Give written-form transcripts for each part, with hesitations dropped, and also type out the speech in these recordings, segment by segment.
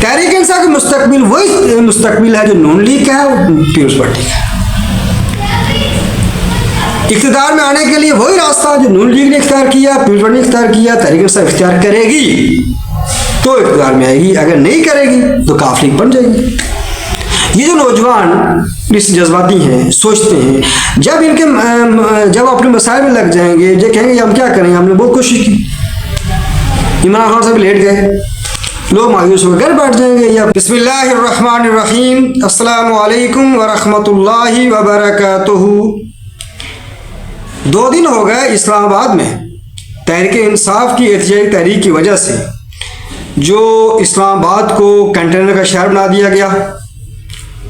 तहरीक इंसाफ का मुस्तकबिल वही मुस्तकबिल है जो नून लीग का है और पीपल्स पार्टी का है। इख्तियार में आने के लिए वही रास्ता जो नून लीग ने इख्तियार किया, पीपल्स पार्टी ने इख्तियार किया, तहरीक इंसाफ इख्तियार करेगी तो इख्तियार में आएगी, अगर नहीं करेगी तो काफ लीग बन जाएगी। ये जो नौजवान इस जज्बाती हैं, सोचते हैं, जब अपने मसाइल में लग जाएंगे, जो कहेंगे हम क्या करेंगे, हमने बहुत कोशिश की, इमरान खान साहब लेट गए, लोग मायूस होकर घर बैठ जाएंगे। या बिस्मिल्लाहिर्रहमानिर्रहीम, अस्सलामु अलैकुम वरहमतुल्लाहि वबरकातुहू। 2 दिन हो गए इस्लामाबाद में तहरीक इंसाफ की एहतजाजी तहरीक की वजह से जो इस्लामाबाद को कंटेनर का शहर बना दिया गया,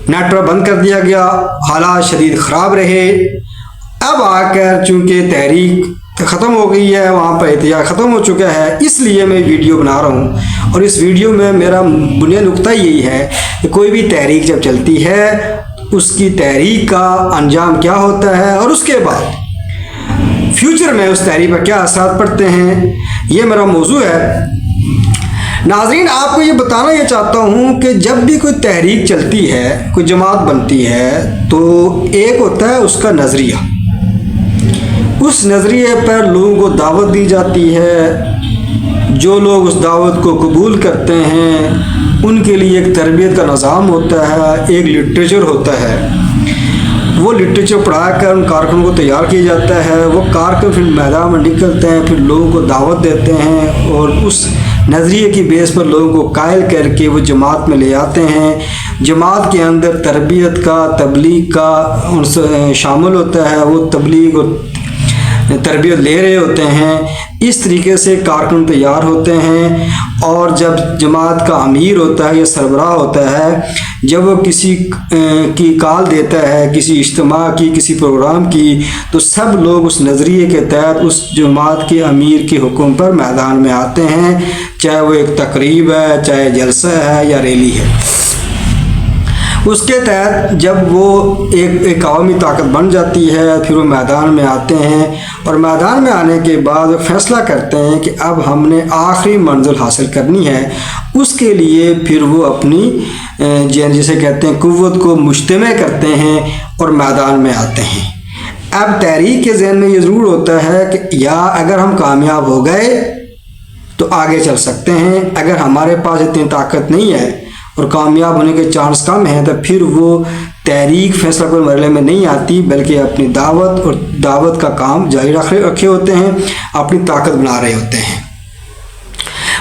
नेटवर्क बंद कर दिया गया, हालात शदीद ख़राब रहे। अब आकर चूँकि तहरीक ख़त्म हो गई है, वहाँ पर एहतजाज ख़त्म हो चुका है, इसलिए मैं वीडियो बना रहा हूँ। और इस वीडियो में मेरा बुनियादी नुक्ता यही है कि कोई भी तहरीक जब चलती है उसकी तहरीक का अंजाम क्या होता है और उसके बाद फ्यूचर में उस तहरीक पर क्या असर पड़ते हैं, ये मेरा मौजू है। नाज़रीन, आपको ये बताना ये चाहता हूँ कि जब भी कोई तहरीक चलती है, कोई जमात बनती है, तो एक होता है उसका नज़रिया। उस नज़रिए पर लोगों को दावत दी जाती है, जो लोग उस दावत को कबूल करते हैं उनके लिए एक तरबियत का निज़ाम होता है, एक लिटरेचर होता है। वो लिटरेचर पढ़ा कर उन कारकुनों को तैयार किया जाता है, वो कारकुन फिर मैदान में निकलते हैं, फिर लोगों को दावत देते हैं और उस नज़रिए की बेस पर लोगों को कायल करके वो जमात में ले आते हैं। जमात के अंदर तरबियत का, तबलीग का उनसे शामिल होता है, वो तबलीग और तरबियत ले रहे होते हैं। इस तरीके से कारकुन तैयार होते हैं। और जब जमात का अमीर होता है या सरबराह होता है, जब वो किसी की कॉल देता है, किसी इज्तिमा की, किसी प्रोग्राम की, तो सब लोग उस नज़रिए के तहत उस जमात के अमीर के हुक्म पर मैदान में आते हैं, चाहे वो एक तकरीब है, चाहे जलसा है या रैली है। उसके तहत जब वो एक अवामी ताकत बन जाती है, फिर वो मैदान में आते हैं और मैदान में आने के बाद फैसला करते हैं कि अब हमने आखिरी मंजिल हासिल करनी है। उसके लिए फिर वो अपनी जिसे कहते हैं कुव्वत को मुज्तमा करते हैं और मैदान में आते हैं। अब तहरीक के ज़हन में ये ज़रूर होता है कि या अगर हम कामयाब हो गए तो आगे चल सकते हैं, अगर हमारे पास इतनी ताकत नहीं है और कामयाब होने के चांस कम हैं, तो फिर वो तहरीक फैसला कोई मरहले में नहीं आती, बल्कि अपनी दावत और दावत का काम जारी रखे होते हैं, अपनी ताकत बना रहे होते हैं।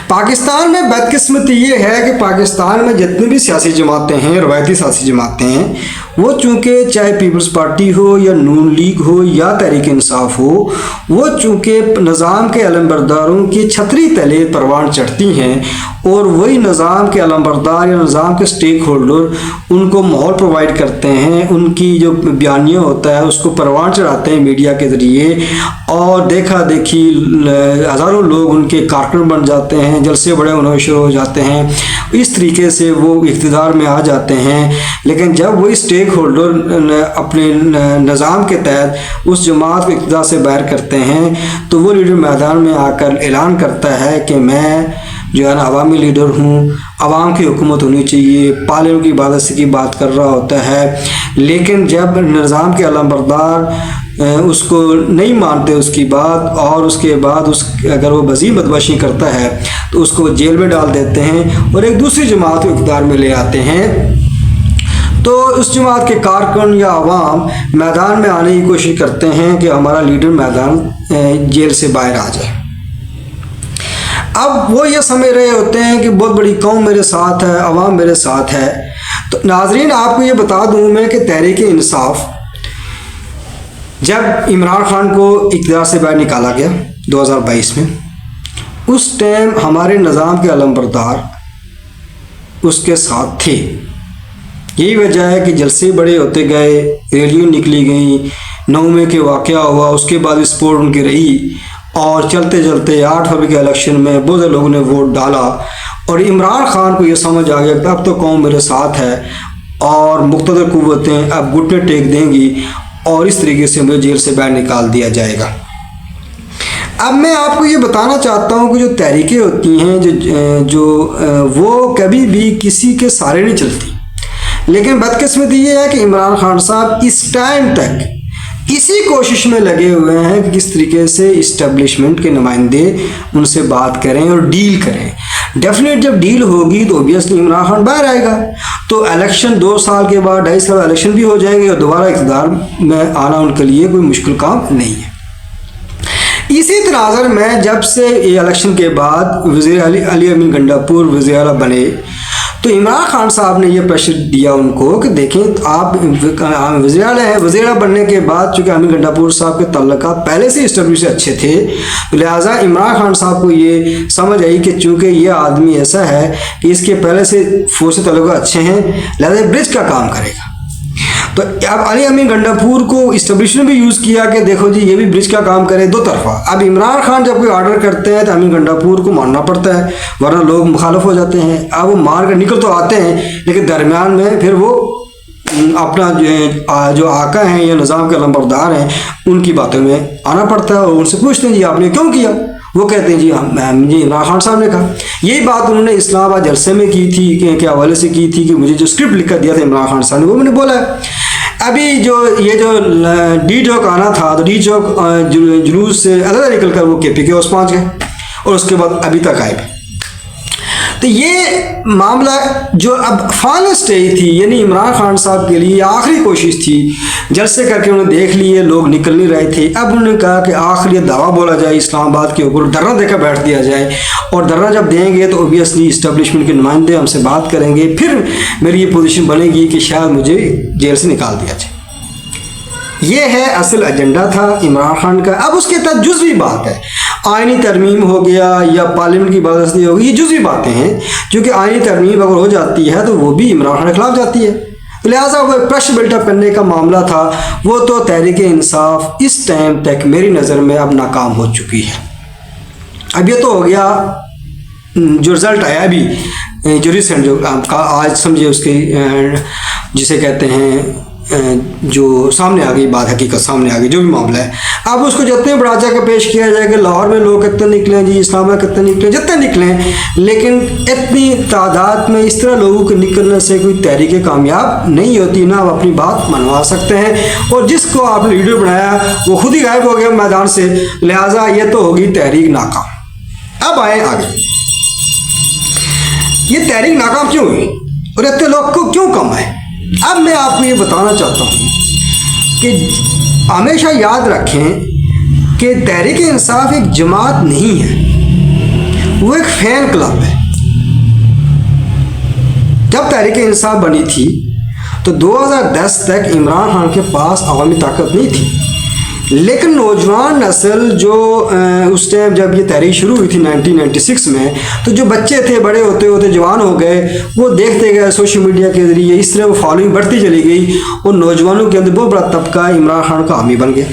पाकिस्तान में बदकिस्मती ये है कि पाकिस्तान में जितनी भी सियासी जमातें हैं, रवायती सियासी जमातें हैं, वो चूँकि चाहे पीपल्स पार्टी हो या नून लीग हो या तहरीक इंसाफ हो, वो चूँकि निज़ाम के अलमबरदारों की छतरी तले परवान चढ़ती हैं और वही निज़ाम के अलमबरदार या निज़ाम के स्टेक होल्डर उनको माहौल प्रोवाइड करते हैं, उनकी जो बयानिया होता है उसको परवान चढ़ाते हैं मीडिया के ज़रिए, और देखा देखी हज़ारों लोग उनके कारकुन बन जाते हैं, जलसे बड़े होने शुरू हो जाते हैं। इस तरीके से वो इक़्तिदार में आ जाते हैं। लेकिन जब वही स्टेक होल्डर अपने निज़ाम के तहत उस जमात को इक़्तिदार से बाहर करते हैं, तो वो लीडर मैदान में आकर ऐलान करता है कि मैं जो है ना अवामी लीडर हूँ, अवाम की हुकूमत होनी चाहिए, पार्लियामेंट की इबादत से की बात कर रहा होता है। लेकिन जब निज़ाम के अलमबरदार उसको नहीं मानते उसकी बात, और उसके बाद अगर वो वज़ीर बदमाशी करता है तो उसको जेल में डाल देते हैं और एक दूसरी जमात को इक़्तिदार में ले आते हैं। तो उस जमात के कारकुन या अवाम मैदान में आने की कोशिश करते हैं कि हमारा लीडर मैदान जेल से बाहर आ जाए। अब वो ये समझ रहे होते हैं कि बहुत बड़ी कौम मेरे साथ है, अवाम मेरे साथ है। तो नाजरीन, आपको ये बता दूँ मैं कि तहरीक इंसाफ जब इमरान खान को इक़्तिदार से बाहर निकाला गया 2022 में, उस टाइम हमारे निज़ाम के अलमबरदार उसके साथ थे। यही वजह है कि जलसे बड़े होते गए, रैलियाँ निकली गई, 9 मई के वाक़या हुआ, उसके बाद सपोर्ट उनकी रही, और चलते चलते 8 फरवरी के इलेक्शन में बहुत से लोगों ने वोट डाला और इमरान खान को ये समझ आ गया कि अब तो कौम मेरे साथ है और मुक़्तदर कुव्वतें अब घुटने टेक देंगी और इस तरीके से मुझे जेल से बाहर निकाल दिया जाएगा। अब मैं आपको ये बताना चाहता हूँ कि जो तहरीकें होती हैं वो कभी भी किसी के सहारे नहीं चलती। लेकिन बदकिस्मती ये है कि इमरान खान साहब इस टाइम तक इसी कोशिश में लगे हुए हैं कि किस तरीके से इस्टेब्लिशमेंट के नुमाइंदे उनसे बात करें और डील करें। डेफिनेट जब डील होगी तो ऑब्वियसली इमरान खान बाहर आएगा, तो इलेक्शन 2 साल के बाद 2.5 साल इलेक्शन भी हो जाएंगे और दोबारा इक़्तिदार में आना उनके लिए कोई मुश्किल काम नहीं है। इसी तनाज़र में जब से ये इलेक्शन के बाद वज़ीर अली अमीन गंडापुर वज़ीर आला बने तो इमरान खान साहब ने ये प्रेशर दिया उनको कि देखें आप वज़ीर आला हैं, वज़ीर आला बनने के बाद चूँकि अमीन गंडापुर साहब के तल्लुकात पहले से इस्टेब्लिश अच्छे थे, लिहाजा इमरान खान साहब को ये समझ आई कि चूँकि ये आदमी ऐसा है कि इसके पहले से फौज से तल्लुकात अच्छे हैं, लिहाजा ब्रिज का काम करेगा। तो अब अली अमीन गंडापुर को इस्टेब्लिश ने भी यूज़ किया कि देखो जी ये भी ब्रिज का काम करे दो तरफा। अब इमरान खान जब कोई ऑर्डर करते हैं तो अमीन गंडापुर को मानना पड़ता है, वरना लोग मुखालफ हो जाते हैं। अब वो मान कर निकल तो आते हैं, लेकिन दरमियान में फिर वो अपना जो आका हैं या निज़ाम के लंबरदार हैं उनकी बातों में आना पड़ता है और उनसे पूछते हैं जी आपने क्यों किया। वो कहते हैं जी जी इमरान खान साहब ने कहा। यही बात उन्होंने इस्लामाबाद जलसे में की थी के हवाले से की थी कि मुझे जो स्क्रिप्ट लिख कर दिया था इमरान खान साहब ने वो मैंने बोला है। अभी ये जो डी चौक आना था तो डी चौक जुलूस से अलग निकल कर वो KP के हाउस पहुँच गए और उसके बाद अभी तक आए। तो ये मामला जो अब फाइनल स्टेज थी, यानी इमरान खान साहब के लिए आखिरी कोशिश थी, जलसे करके उन्होंने देख लिए लोग निकल नहीं रहे थे। अब उन्होंने कहा कि आखिरी दावा बोला जाए इस्लामाबाद के ऊपर, धरना देकर बैठ दिया जाए और धरना जब देंगे तो ओबियसली इस्टेब्लिशमेंट के नुमाइंदे हमसे बात करेंगे, फिर मेरी ये पोजीशन बनेगी कि शायद मुझे जेल से निकाल दिया जाए। ये है असल एजेंडा था इमरान खान का। अब उसके तहत जुज़वी बात है, आईनी तरमीम हो गया या पार्लियामेंट की बादस्ती होगी, ये जुज़वी बातें हैं, क्योंकि आईनी तरमीम अगर हो जाती है तो वो भी इमरान खान के खिलाफ जाती है। लिहाजा वो प्रेशर बिल्टअप करने का मामला था, वो तो तहरीक इंसाफ इस टाइम तक मेरी नज़र में अब नाकाम हो चुकी है। अब ये तो हो गया जो रिज़ल्ट आया अभी जो रिसेंट जो आज समझिए उसके जिसे कहते हैं जो सामने आ गई बात, हकीकत सामने आ गई, जो भी मामला है। अब उसको जितने बढ़ा चढ़ा पेश किया जाए कि लाहौर में लोग कितने निकले जी, इस्लामाबाद कितने निकले, जितने निकलें, लेकिन इतनी तादाद में इस तरह लोगों के निकलने से कोई तहरीक कामयाब नहीं होती, ना आप अपनी बात मनवा सकते हैं। और जिसको आपने वीडियो बनाया वो खुद ही गायब हो गया मैदान से, लिहाजा ये तो होगी तहरीक नाकाम। अब आए आगे, ये तहरीक नाकाम क्यों हुई और इतने लोग को क्यों कम आए। अब मैं आपको ये बताना चाहता हूँ कि हमेशा याद रखें कि तहरीक इंसाफ एक जमात नहीं है, वो एक फ़ैन क्लब है। जब तहरीक इंसाफ बनी थी तो 2010 तक इमरान खान के पास अवामी ताकत नहीं थी, लेकिन नौजवान नस्ल जो उस टाइम जब ये तहरीक शुरू हुई थी 1996 में, तो जो बच्चे थे बड़े होते होते जवान हो गए, वो देखते गए सोशल मीडिया के ज़रिए, इस तरह वो फॉलोइंग बढ़ती चली गई और नौजवानों के अंदर बहुत बड़ा तबका इमरान खान का हामी बन गया।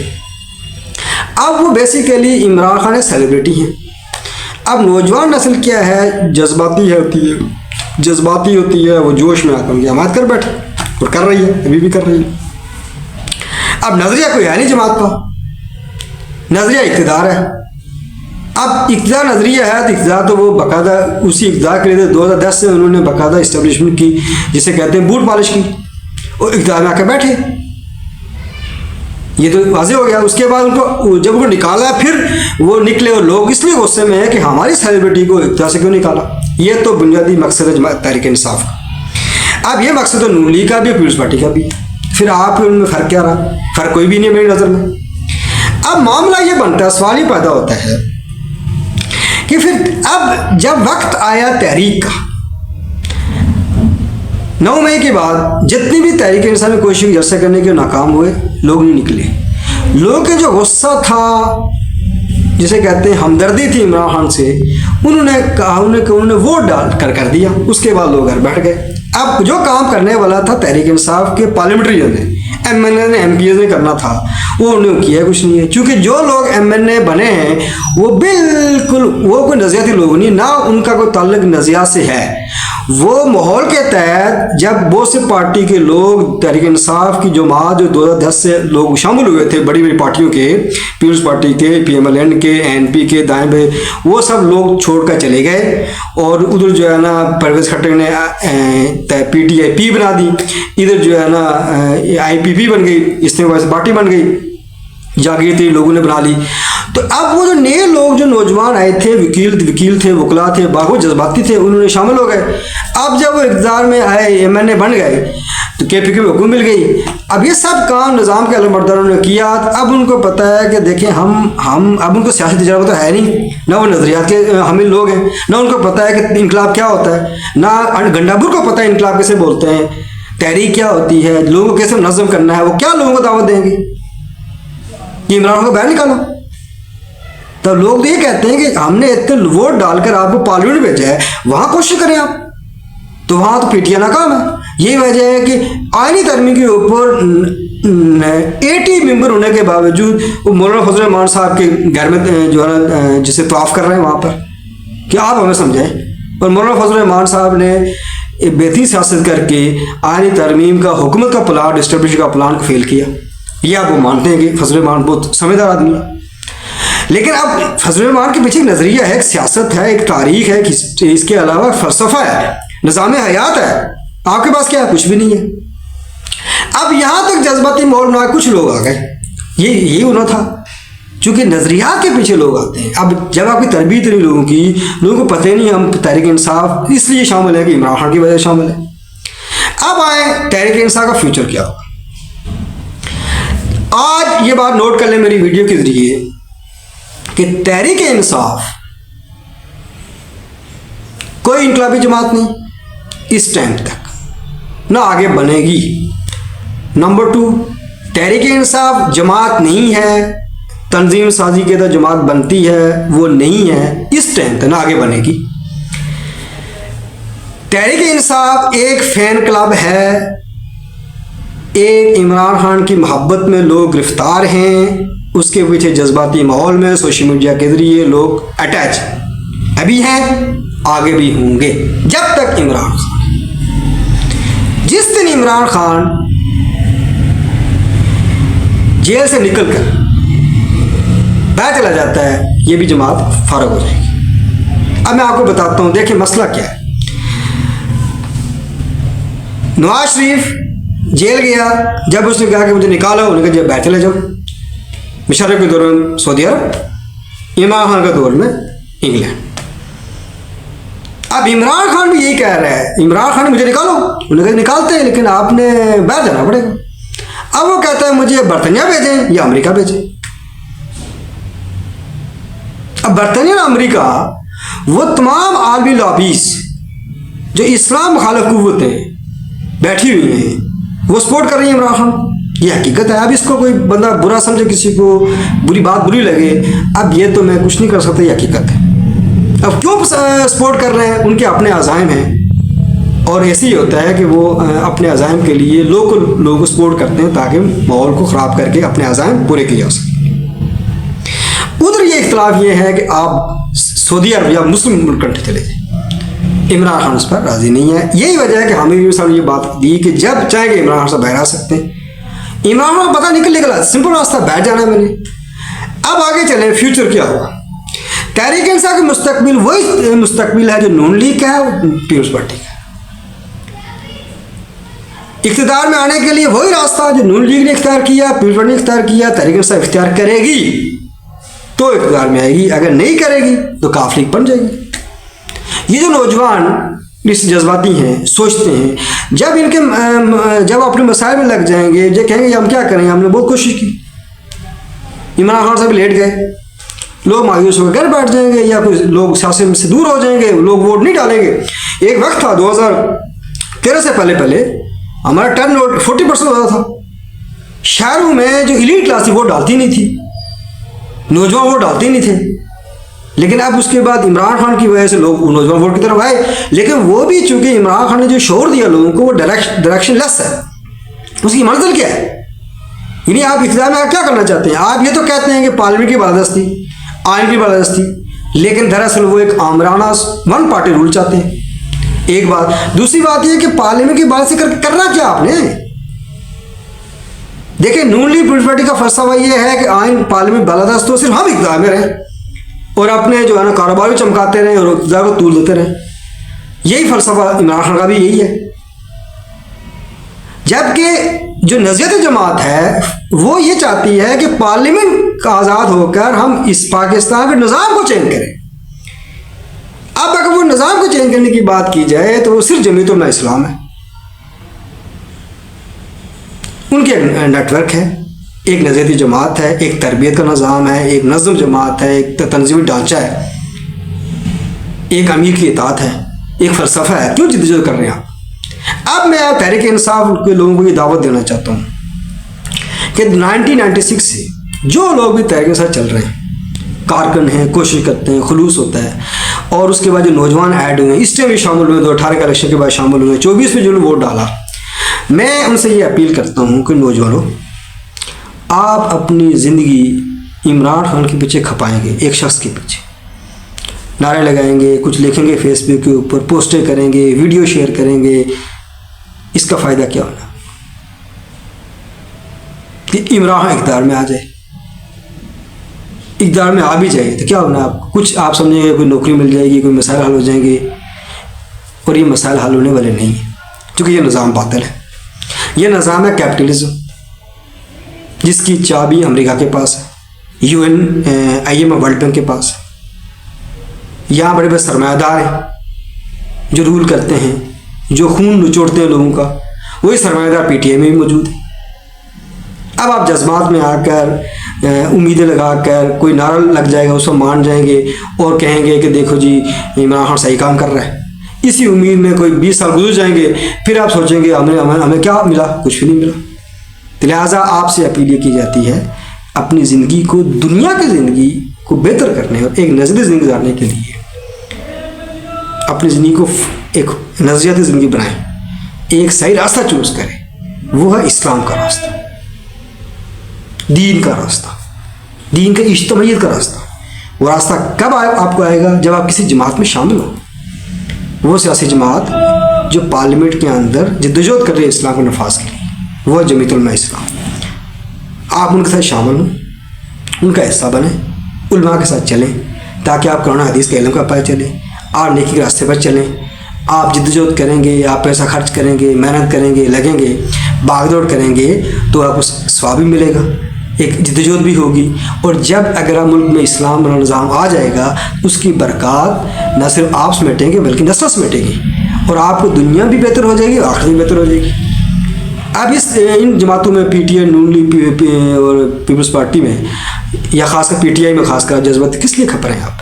अब वो बेसिकली इमरान खान एक सेलिब्रिटी हैं। अब नौजवान नस्ल क्या है, जज्बाती होती है, वो जोश में आकर उनकी हमायत कर बैठे और कर रही है, अभी भी कर रही है। अब नजरिया कोई है नहीं जमात का, नजरिया इक़्तिदार है। अब इक़्तिदार नजरिया है तो इक़्तिदार तो वो बाकायदा उसी इक़्तिदार के लिए 2010 से उन्होंने बाकायदा इस्टेब्लिशमेंट की, जिसे कहते हैं बूट पॉलिश की, और इक़्तिदार में आकर बैठे। ये तो वाज़ेह हो गया। उसके बाद उनको जब उनको निकाला फिर वो निकले और लोग इसलिए गुस्से में है कि हमारी सेलिब्रिटी को इक़्तिदार से क्यों निकाला। ये तो बुनियादी मकसद है तहरीक इंसाफ का। अब ये मकसद तो नून लीग का भी, पीपल्स पार्टी का भी। फिर आप उनमें फ़र्क क्या रहा, फ़र्क कोई भी नहीं है मेरी नज़र में। अब मामला ये बनता है, सवाल ही पैदा होता है कि फिर अब जब वक्त आया तहरीक का, 9 मई के बाद जितनी भी तहरीक इंसान ने कोशिश जलसा करने के नाकाम हुए, लोग नहीं निकले। लोगों के जो गुस्सा था, जिसे कहते हैं हमदर्दी थी इमरान खान से, उन्होंने कहा उन्होंने वोट डाल कर दिया। उसके बाद लोग घर बैठ गए। अब जो काम करने वाला था तहरीक इंसाफ के पार्लियामेंट्रियन ने, MNA ने, MPs ने करना था, वो उन्होंने किया कुछ नहीं है। क्योंकि जो लोग MNA बने हैं वो बिल्कुल वो कोई नज़रियाती लोग नहीं, ना उनका कोई ताल्लुक नज़रिया से है, वो माहौल के तहत जब बहुत से पार्टी के लोग तहरीक इंसाफ की जमात जो 2010 से लोग शामिल हुए थे, बड़ी बड़ी पार्टियों के, पीपल्स पार्टी के, PMLN के, ANP के, दाएं बाएं, वो सब लोग छोड़कर चले गए और उधर जो है ना परवेज खट्टर ने PTIP बना दी, इधर जो है ना IPP बन गई, इसने वैसे पार्टी बन गई, जागृति लोगों ने बना ली। तो अब वो जो नए लोग जो नौजवान आए थे, वकील थे, वकला थे, बागो जज्बाती थे, उन्होंने शामिल हो गए। अब जब वो इक़्तिदार में आए, MNA बन गए, तो KPK को हुकूमत मिल गई। अब ये सब काम निज़ाम के अलमबरदारों ने किया। अब उनको पता है कि देखें हम अब उनको सियासी तजुर्बा तो है नहीं, ना वो नज़रियात के हामिल लोग हैं, ना उनको पता है कि इनकलाब क्या होता है, ना गंडापुर को पता है इनकलाब कैसे बोलते हैं, तहरीक क्या होती है, लोगों को कैसे मुनज़्ज़म करना है। वो क्या लोगों को दावत देंगे कि इमरान खान को बाहर निकालो? तब लोग तो ये कहते हैं कि हमने इतने वोट डालकर आपको पार्लियामेंट भेजा है, वहां कोशिश करें आप, तो वहां तो पीटिया नाकाम है। यही वजह है कि आईनी तरमीम के ऊपर 80 मेंबर होने के बावजूद वो मौलाना फजल रहमान साहब के घर में जो है ना जिसे तवाफ कर रहे हैं वहां पर, कि आप हमें समझें। और मौलाना फजल रहमान साहब ने बेहतरीन सियासत करके आईनी तरमीम का, हुकूमत का प्लान, डिस्ट्रीब्यूशन का प्लान को फेल किया। ये आप वो मानते हैं कि फजल रहमान बहुत समझदार आदमी है, लेकिन अब फजल रहमान के पीछे एक नज़रिया है, एक सियासत है, एक तारीख है, इसके अलावा फ़लसफ़ा है, निज़ाम हयात है। आपके पास क्या है? कुछ भी नहीं है। अब यहाँ तक जज्बाती माहौल बना कुछ लोग आ गए, ये होना था, चूँकि नज़रियात के पीछे लोग आते हैं। अब जब आपकी तरबियत नहीं लोगों की, लोगों को पता ही नहीं हम तहरीक इंसाफ इसलिए शामिल है कि इमरान खान की वजह से शामिल है। अब आए तहरीक इंसाफ का फ्यूचर क्या होगा। आज ये बात नोट कर लें मेरी वीडियो के जरिए कि तहरीक इंसाफ कोई इनकलाबी जमात नहीं इस टाइम तक, ना आगे बनेगी। नंबर 2, तहरीक इंसाफ जमात नहीं है, तंजीम साजी के तो जमात बनती है, वो नहीं है इस टाइम तक, ना आगे बनेगी। तहरीक इंसाफ एक फैन क्लब है, एक इमरान खान की मोहब्बत में लोग गिरफ्तार हैं, उसके पीछे जज्बाती माहौल में सोशल मीडिया के जरिए लोग अटैच अभी हैं, आगे भी होंगे जब तक इमरान खान, जिस दिन इमरान खान जेल से निकलकर बाहर चला जाता है, ये भी जमात फारग हो जाएगी। अब मैं आपको बताता हूं, देखिए मसला क्या है। नवाज शरीफ जेल गया, जब उसने कहा कि मुझे निकालो, उन्होंने कहा जब बाहर चले जाओ। मुशर्रफ के दौर में सऊदी अरब, इमरान खान के दौर में इंग्लैंड। अब इमरान खान भी यही कह रहा है, इमरान खान मुझे निकालो, उन्होंने कहा निकालते हैं लेकिन आपने बाहर जाना पड़ेगा। अब वो कहता है मुझे बर्तानिया भेजें या अमेरिका भेजें। अब बर्तानिया और अमेरिका वो तमाम आलमी लॉबीज जो इस्लाम मुखालिफ कुव्वतें बैठी हुई हैं, वो सपोर्ट कर रही है इमरान खान। ये हकीकत है। अब इसको कोई बंदा बुरा समझे, किसी को बुरी बात बुरी लगे, अब ये तो मैं कुछ नहीं कर सकता, ये हकीकत है। अब क्यों सपोर्ट कर रहे हैं? उनके अपने अज़ाइम हैं, और ऐसे ही होता है कि वो अपने अज़ाइम के लिए लोगों को सपोर्ट करते हैं ताकि माहौल को ख़राब करके अपने अज़ाइम पूरे किए जा सकें। उधर ये इख्तलाफ ये है कि आप सऊदी अरब या मुस्लिम कंट्री चले जाए, इमरान खान उस पर राज़ी नहीं है। यही वजह है कि हमें साहब ने ये बात दी कि जब चाहेंगे इमरान खान से बाहर आ सकते हैं। इमरान खान पता निकल सिंपल रास्ता, बैठ जाना है मैंने। अब आगे चले, फ्यूचर क्या होगा। तहरीक इंसाफ की मुस्तकबिल वही मुस्तकबिल है जो नून लीग का है, पीपल्स पार्टी का। इख्तियार में आने के लिए वही रास्ता जो नून लीग ने इख्तियार किया, पीपल्स पार्टी ने इख्तियार किया, तहरीक इंसाफ इख्तियार करेगी तो इख्तियार में आएगी, अगर नहीं करेगी तो काफ लीग बन जाएगी। ये जो नौजवान इस जज्बाती हैं, सोचते हैं, जब अपने मसाइल में लग जाएंगे, जो कहेंगे हम क्या करें, हमने बहुत कोशिश की, इमरान खान साहब लेट गए, लोग मायूस होकर घर बैठ जाएंगे, या कुछ लोग सियासत से दूर हो जाएंगे, लोग वोट नहीं डालेंगे। एक वक्त था 2013 से पहले हमारा टर्न वोट 40% होता था। शहरों में जो इलीट क्लास थी वो डालती नहीं थी, नौजवान वोट डालते नहीं थे। लेकिन अब उसके बाद इमरान खान की वजह से लोग नौजवान वोट की तरफ आए, लेकिन वो भी चूंकि इमरान खान ने जो शोर दिया लोगों को, वो डायरेक्शन लेस है। उसकी मंजिल क्या है? यानी आप इख्तियार में क्या करना चाहते हैं? आप ये तो कहते हैं कि पार्लियामेंट की बालादस्ती, आइन की बालादस्ती, लेकिन दरअसल वो एक आमराना वन पार्टी रूल चाहते हैं। एक बात। दूसरी बात यह कि पार्लियामेंट की बात से करना क्या आपने। देखिए, नून लीग पीपल्स पार्टी का फलसफा ये है कि आइन पार्लियामेंट बालादस्त हो, सिर्फ हम इक़्तिदार में रहें और अपने जो है ना कारोबार भी चमकाते रहें और इक़्तिदार को तूल देते रहें। यही फलसफा इमरान खान का भी यही है। जबकि जो नज़रियत जमात है वो ये चाहती है कि पार्लियामेंट का आज़ाद होकर हम इस पाकिस्तान के निज़ाम को चेंज करें। अब अगर वो निज़ाम को चेंज करने की बात की जाए तो वो सिर्फ जमीयत उलमा इस्लाम है, उनके नेटवर्क है, एक नज़रियती जमात है, एक तरबियत का निज़ाम है, एक नज़म जमात है, एक तंजीमी ढांचा है, एक अमीर की इताअत है, एक फ़लसफ़ा है। क्यों जिद्दोजहद कर रहे हैं आप? अब मैं तहरीक इंसाफ के लोगों को ये दावत देना चाहता हूँ कि 1996 से जो लोग भी तहरीक के साथ चल रहे हैं, कारकुन हैं, कोशिश करते हैं, खुलूस होता है, और उसके बाद जो नौजवान ऐड हुए इस टाइम भी शामिल हुए, 2018 के इलेक्शन के बाद शामिल हुए, 24 में जिन्होंने वोट डाला, मैं उनसे ये अपील करता हूँ कि नौजवानों, आप अपनी ज़िंदगी इमरान खान के पीछे खपाएंगे, एक शख्स के पीछे नारे लगाएंगे, कुछ लिखेंगे फेसबुक के ऊपर, पोस्टें करेंगे, वीडियो शेयर करेंगे, इसका फ़ायदा क्या होना कि इमरान इक़्तिदार में आ जाए। इक़्तिदार में आ भी जाए तो क्या होना, आप कुछ आप समझेंगे कोई नौकरी मिल जाएगी, कोई मसाइल हल हो जाएंगे, और ये मसाइल हल होने वाले नहीं हैं, क्योंकि ये निज़ाम बातिल है। ये निज़ाम है कैपिटलिज्म, जिसकी चाबी अमेरिका के पास है, UN IMF वर्ल्ड बैंक के पास है। यहाँ बड़े बड़े सरमायादार हैं जो रूल करते हैं, जो खून निचोड़ते हैं लोगों का, वही सरमायादार PTI में भी मौजूद है। अब आप जज्बात में आकर उम्मीदें लगाकर कोई नारा लग जाएगा, उसको मान जाएंगे और कहेंगे कि देखो जी इमरान खान सही काम कर रहा है। इसी उम्मीद में कोई 20 साल गुजर जाएंगे, फिर आप सोचेंगे हमें क्या मिला, कुछ भी नहीं मिला। तो लिहाजा आपसे अपील ये की जाती है, अपनी ज़िंदगी को, दुनिया की ज़िंदगी को बेहतर करने और एक नज़रियाती ज़िंदगी गुजारने के लिए अपनी ज़िंदगी को एक नज़रियाती ज़िंदगी बनाएं, एक सही रास्ता चूज़ करें। वो है इस्लाम का रास्ता, दीन का रास्ता, दीन का इज्तिमाइयत का रास्ता। वो रास्ता कब आपको आएगा? जब आप किसी जमात में शामिल हो, वो सियासी जमात जो पार्लियामेंट के अंदर जद्दोजहद कर रही है इस्लाम को नफाज के लिए, वो है जमीयत उलमा इस्लाम। आप उनके साथ शामिल हों, उनका हिस्सा बने, उलमा के साथ चलें, ताकि आप कुरान हदीस के इल्म का पता चले, आप नेकी के रास्ते पर चलें। आप जद्दोजहद करेंगे, आप पैसा खर्च करेंगे, मेहनत करेंगे, लगेंगे, भागदौड़ करेंगे, तो आपको सवाब भी मिलेगा, एक जद्दोजहद भी होगी। और जब अगर आप मुल्क में इस्लाम वाला निज़ाम आ जाएगा, उसकी बरक़ात न सिर्फ आप समेटेंगे बल्कि नस्ल समेटेगी, और आपको दुनिया भी बेहतर हो जाएगी, आखिरत भी बेहतर हो जाएगी। अब इन जमातों में PTI, नून लीग और पीपल्स पार्टी में, या खासकर PTI में खासकर जज्बात किस लिए खप रहे हैं आप?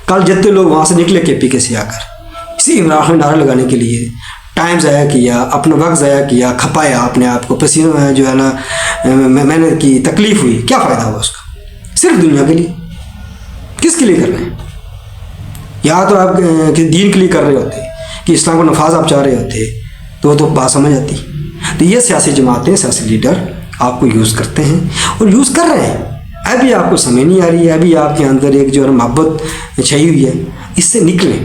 कल जितने लोग वहाँ से निकले KPK से आकर इसी इमरान खान नारा लगाने के लिए टाइम ज़ाया किया, अपना वक्त ज़ाया किया, खपाया अपने आप को, पसीना जो है ना मेहनत की, तकलीफ़ हुई, क्या फ़ायदा हुआ उसका? सिर्फ दुनिया के लिए। किसके लिए कर रहे हैं? या तो आप कि दीन के लिए कर रहे होते कि इस्लाम को नफाज आप चाह रहे होते तो वो तो बात समझ आती। तो ये सियासी जमातें, सियासी लीडर आपको यूज़ करते हैं और यूज़ कर रहे हैं। अभी आपको समझ नहीं आ रही है, अभी आपके अंदर एक जो है मोहब्बत छई हुई है, इससे निकलें,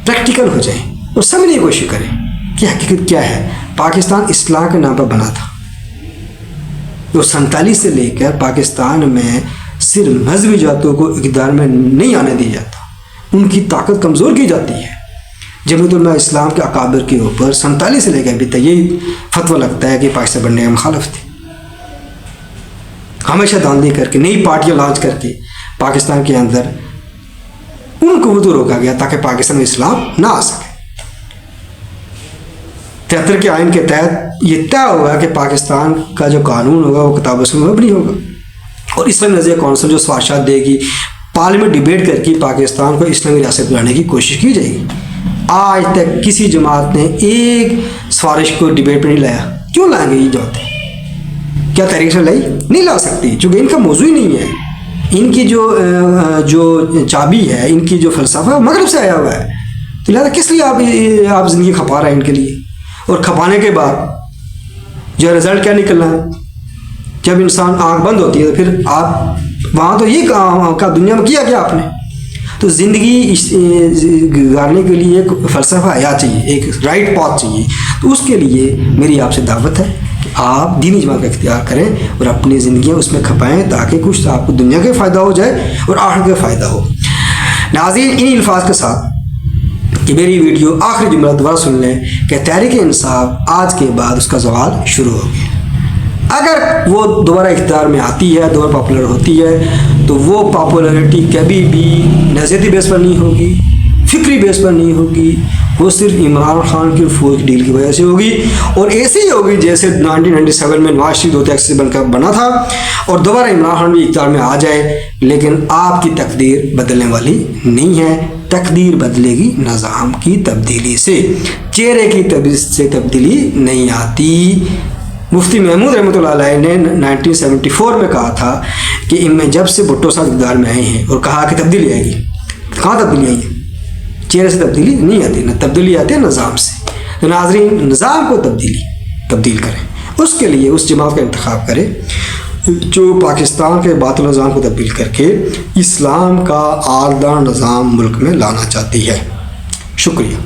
प्रैक्टिकल हो जाएं और समझने की कोशिश करें कि हकीकत क्या है। पाकिस्तान इस्लाम के नाम पर बना था, तो 47 से लेकर पाकिस्तान में सिर्फ मजहबी जातों को इक़्तिदार में नहीं आने दिया जाता, उनकी ताकत कमज़ोर की जाती है। जमीयत उलमा इस्लाम के अकाबिर के ऊपर 47 से लेकर अभी तक यही फतवा लगता है कि पाकिस्तान बनने का मुखालिफ थे। हमेशा धांधली करके, नई पार्टियाँ लॉन्च करके पाकिस्तान के अंदर उनको वो तो रोका गया ताकि पाकिस्तान में इस्लाम ना आ सके। 73 के आइन के तहत ये तय हुआ कि पाकिस्तान का जो कानून होगा वो किताब में मबनी होगा, और इस्लामी नज़रिया कौंसिल जो सिफारिशात देगी, पार्लियामेंट डिबेट करके पाकिस्तान को इस्लामी रियासत बनाने की कोशिश की जाएगी। आज तक किसी जमात ने एक सिफारिश को डिबेट पर नहीं लाया। क्यों लाएंगे ये जमातें? क्या तहरीक से लाई? नहीं ला सकती, चूँकि इनका मौजू ही नहीं है। इनकी जो चाबी है, इनकी जो फ़लसफ़ा है मगरब से आया हुआ है। तो लिहाजा किस लिए आप ज़िंदगी खपा रहे हैं इनके लिए? और खपाने के बाद जो रिज़ल्ट क्या निकलना है, जब इंसान आँख बंद होती है तो फिर आप वहाँ तो ये का दुनिया में किया क्या आपने? तो ज़िंदगी गुजारने के लिए एक फ़लसफ़ा हयात चाहिए, एक राइट पाथ चाहिए। तो उसके लिए मेरी आपसे दावत है कि आप दीनी जमात का इख्तियार करें और अपनी ज़िंदगियाँ उसमें खपाएँ, ताकि कुछ तो आपको दुनिया का फ़ायदा हो जाए और आखिरत का फ़ायदा हो। नाज़रीन, इन अल्फाज के साथ कि मेरी वीडियो आखिरी जुमला दोबारा सुन लें कि तहरीक इंसाफ आज के बाद उसका ज़वाल शुरू हो गया। अगर वो दोबारा इख्तियार में आती है, दोबारा पॉपुलर होती है, तो वो पॉपुलरिटी कभी भी नज़रियाती बेस पर नहीं होगी, फिक्री बेस पर नहीं होगी, वो सिर्फ इमरान खान की फौज डील की वजह से होगी। और ऐसी ही होगी जैसे 1997 में नवाज शरीफ 2 टैक्स बनकर बना था, और दोबारा इमरान खान भी इख्तियार में आ जाए। लेकिन आपकी तकदीर बदलने वाली नहीं है, तकदीर बदलेगी निज़ाम की तब्दीली से, चेहरे की तब्दीली से तब्दीली नहीं आती। मुफ्ती महमूद रहमतुल्लाह अलैह ने 1974 में कहा था कि इनमें जब से भुट्टो साहब इक़्तिदार में आए हैं और कहा कि तब्दीली आएगी, कहाँ तब्दीली आई है? चेहरे से तब्दीली नहीं आती, न तब्दीली आती है निज़ाम से। तो नाज़रीन, निज़ाम को तब्दील करें, उसके लिए उस जमात का इंतखाब करें जो पाकिस्तान के बातिल निज़ाम को तब्दील करके इस्लाम का आलदार निज़ाम मुल्क में लाना चाहती है। शुक्रिया।